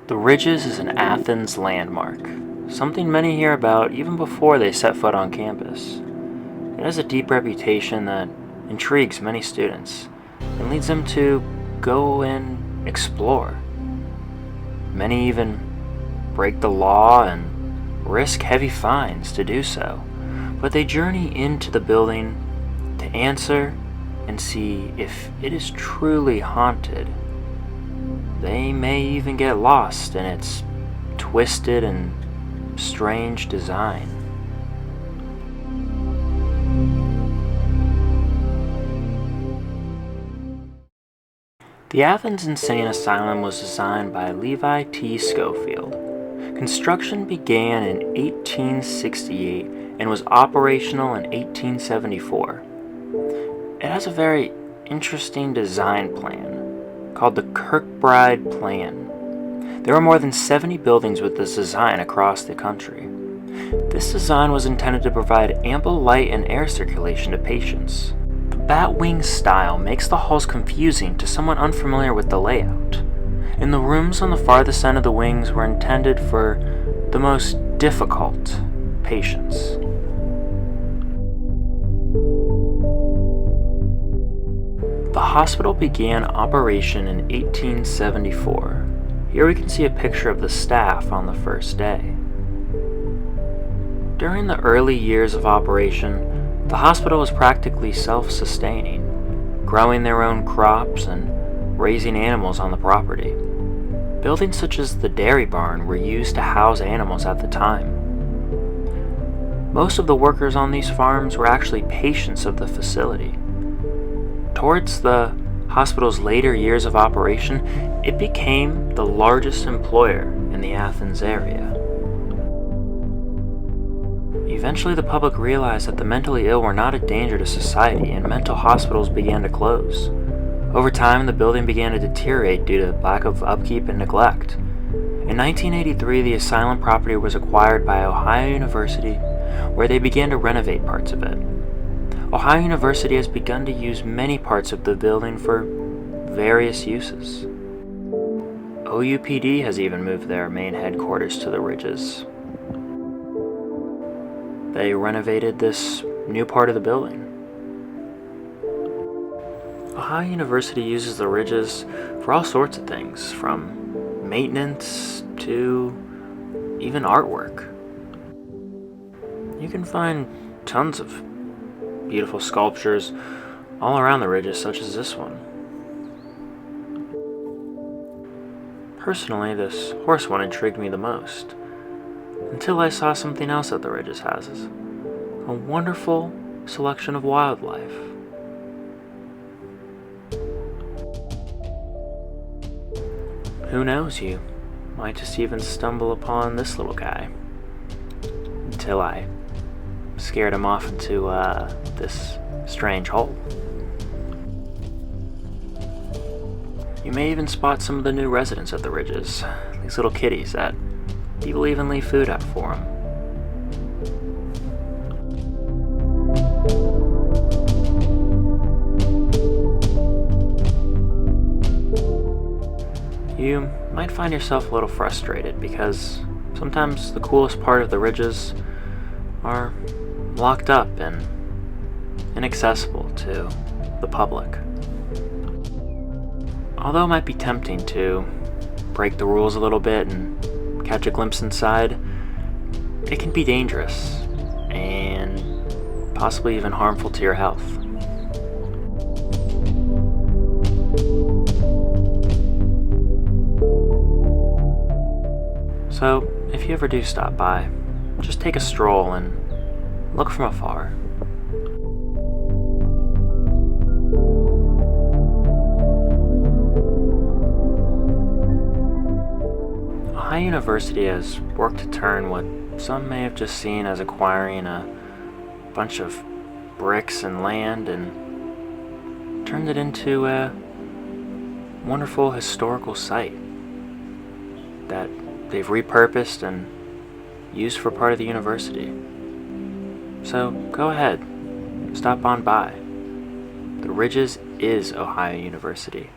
The Ridges is an Athens landmark, something many hear about even before they set foot on campus. It has a deep reputation that intrigues many students and leads them to go and explore. Many even break the law and risk heavy fines to do so, but they journey into the building to answer and see if it is truly haunted. They may even get lost in its twisted and strange design. The Athens Insane Asylum was designed by Levi T. Schofield. Construction began in 1868 and was operational in 1874. It has a very interesting design plan called the Kirkbride Plan. There are more than 70 buildings with this design across the country. This design was intended to provide ample light and air circulation to patients. The bat-wing style makes the halls confusing to someone unfamiliar with the layout, and the rooms on the farthest end of the wings were intended for the most difficult patients. The hospital began operation in 1874. Here we can see a picture of the staff on the first day. During the early years of operation, the hospital was practically self-sustaining, growing their own crops and raising animals on the property. Buildings such as the dairy barn were used to house animals at the time. Most of the workers on these farms were actually patients of the facility. Towards the hospital's later years of operation, it became the largest employer in the Athens area. Eventually, the public realized that the mentally ill were not a danger to society, and mental hospitals began to close. Over time, the building began to deteriorate due to lack of upkeep and neglect. In 1983, the asylum property was acquired by Ohio University, where they began to renovate parts of it. Ohio University has begun to use many parts of the building for various uses. OUPD has even moved their main headquarters to the Ridges. They renovated this new part of the building. Ohio University uses the Ridges for all sorts of things, from maintenance to even artwork. You can find tons of beautiful sculptures all around the Ridges, such as this one. Personally, this horse one intrigued me the most, until I saw something else that the Ridges has, a wonderful selection of wildlife. Who knows, you might just even stumble upon this little guy, until I scared him off into this strange hole. You may even spot some of the new residents of the Ridges, these little kitties that people even leave food out for them. You might find yourself a little frustrated because sometimes the coolest part of the Ridges are locked up and inaccessible to the public. Although it might be tempting to break the rules a little bit and catch a glimpse inside, it can be dangerous and possibly even harmful to your health. So, if you ever do stop by, just take a stroll and look from afar. Ohio University has worked to turn what some may have just seen as acquiring a bunch of bricks and land and turned it into a wonderful historical site that they've repurposed and used for part of the university. So go ahead, stop on by. The Ridges is Ohio University.